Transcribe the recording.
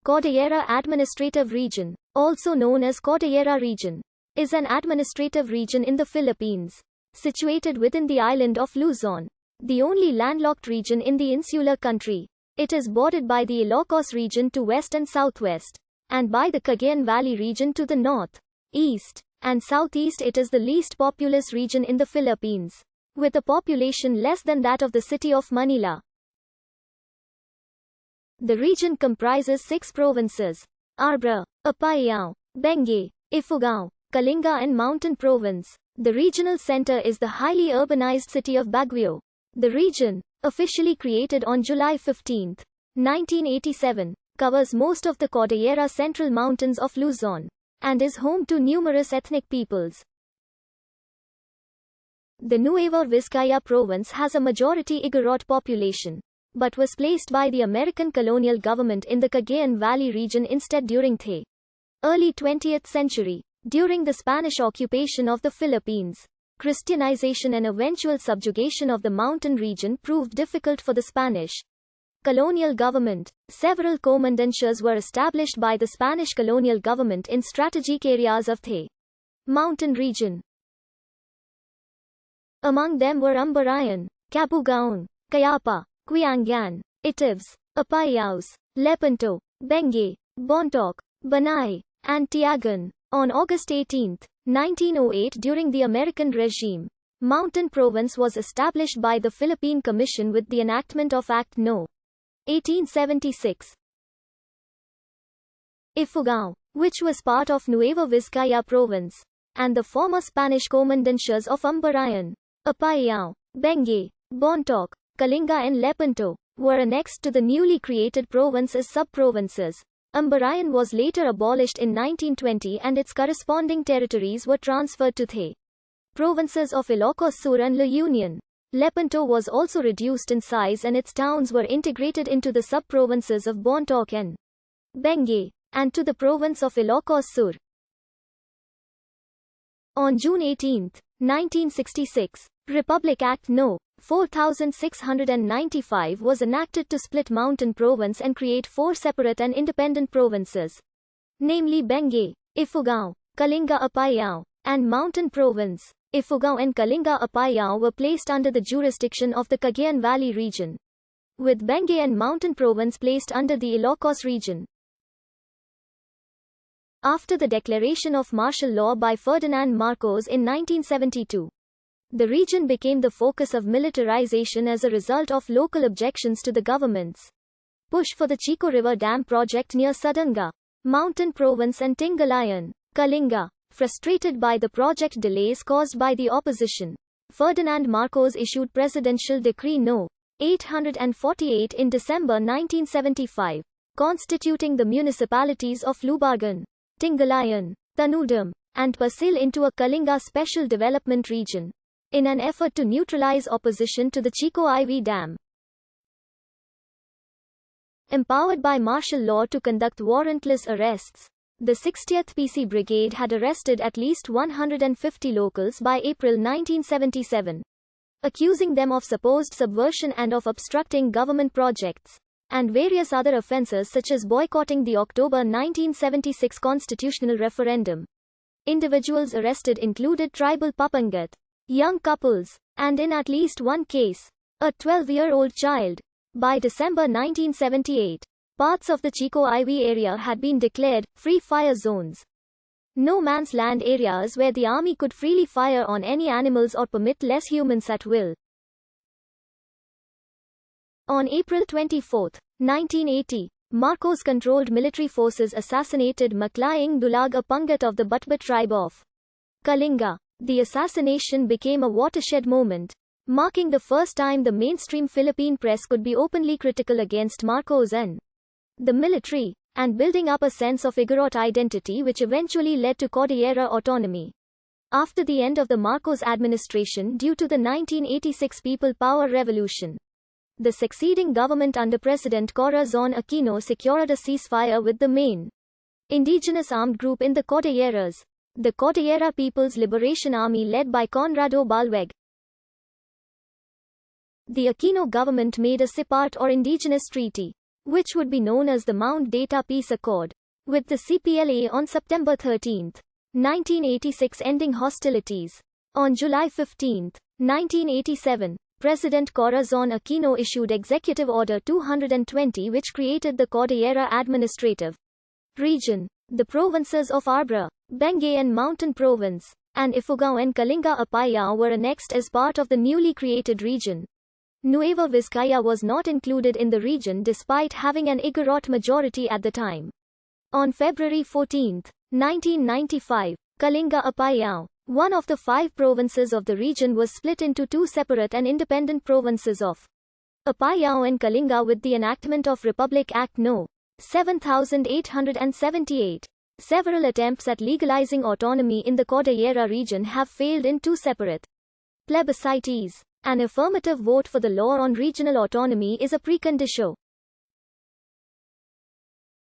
Cordillera Administrative Region, also known as Cordillera Region, is an administrative region in the Philippines, situated within the island of Luzon, the only landlocked region in the insular country. It is bordered by the Ilocos region to west and southwest, and by the Cagayan Valley region to the north, east, and southeast. It is the least populous region in the Philippines, with a population less than that of the city of Manila. The region comprises 6 provinces: Arbra, Apayao, Benguet, Ifugao, Kalinga and Mountain Province. The regional center is the highly urbanized city of Baguio. The region, officially created on July 15, 1987, covers most of the Cordillera Central Mountains of Luzon, and is home to numerous ethnic peoples. The Nueva Vizcaya province has a majority Igorot population, but was placed by the American colonial government in the Cagayan Valley region instead during the early 20th century. During the Spanish occupation of the Philippines, Christianization and eventual subjugation of the mountain region proved difficult for the Spanish colonial government. Several comendantures were established by the Spanish colonial government in strategic areas of the mountain region. Among them were Ambaran, Cabugao, Cayapa, Quiangan, Itives, Apayaos, Lepanto, Benguet, Bontoc, Banay, and Tiagan. On August 18, 1908, during the American regime, Mountain Province was established by the Philippine Commission with the enactment of Act No. 1876. Ifugao, which was part of Nueva Vizcaya Province, and the former Spanish comendantures of Ambaran, Apayao, Benguet, Bontoc, Kalinga and Lepanto, were annexed to the newly created province as sub-provinces. Ambaran was later abolished in 1920 and its corresponding territories were transferred to the provinces of Ilocos Sur and La Union. Lepanto was also reduced in size and its towns were integrated into the sub-provinces of Bontoc and Benguet, and to the province of Ilocos Sur. On June 18, 1966, Republic Act No. 4695 was enacted to split Mountain Province and create 4 separate and independent provinces, namely Benguet, Ifugao, Kalinga Apayao, and Mountain Province. Ifugao and Kalinga Apayao were placed under the jurisdiction of the Cagayan Valley region, with Benguet and Mountain Province placed under the Ilocos region. After the declaration of martial law by Ferdinand Marcos in 1972, the region became the focus of militarization as a result of local objections to the government's push for the Chico River Dam project near Sadanga, Mountain Province and Tingalayan, Kalinga. Frustrated by the project delays caused by the opposition, Ferdinand Marcos issued Presidential Decree No. 848 in December 1975, constituting the municipalities of Lubargan, Tingalayan, Tanudam, and Pasil into a Kalinga Special Development Region, in an effort to neutralize opposition to the Chico IV Dam. Empowered by martial law to conduct warrantless arrests, the 60th PC Brigade had arrested at least 150 locals by April 1977, accusing them of supposed subversion and of obstructing government projects, and various other offenses such as boycotting the October 1976 constitutional referendum. Individuals arrested included tribal Papangat, young couples, and in at least one case, a 12-year-old child. By December 1978, parts of the Chico IV area had been declared free fire zones, no man's land areas where the army could freely fire on any animals or permit less humans at will. On April 24, 1980, Marcos-controlled military forces assassinated Maklaing Dulag, a Pangat of the Batbat tribe of Kalinga. The assassination became a watershed moment, marking the first time the mainstream Philippine press could be openly critical against Marcos and the military, and building up a sense of Igorot identity which eventually led to Cordillera autonomy. After the end of the Marcos administration due to the 1986 People Power Revolution, the succeeding government under President Corazon Aquino secured a ceasefire with the main indigenous armed group in the Cordilleras, the Cordillera People's Liberation Army led by Conrado Balweg. The Aquino government made a CIPART or Indigenous Treaty which would be known as the Mount Data Peace Accord, with the CPLA on September 13, 1986 ending hostilities. On July 15, 1987, President Corazon Aquino issued Executive Order 220 which created the Cordillera Administrative Region. The provinces of Arbra, Benguet and Mountain Province, and Ifugao and Kalinga Apayao were annexed as part of the newly created region. Nueva Vizcaya was not included in the region despite having an Igorot majority at the time. On February 14, 1995, Kalinga Apayao, one of the 5 provinces of the region, was split into 2 separate and independent provinces of Apayao and Kalinga with the enactment of Republic Act No. 7878. Several attempts at legalizing autonomy in the Cordillera region have failed in 2 separate plebiscites. An affirmative vote for the law on regional autonomy is a precondition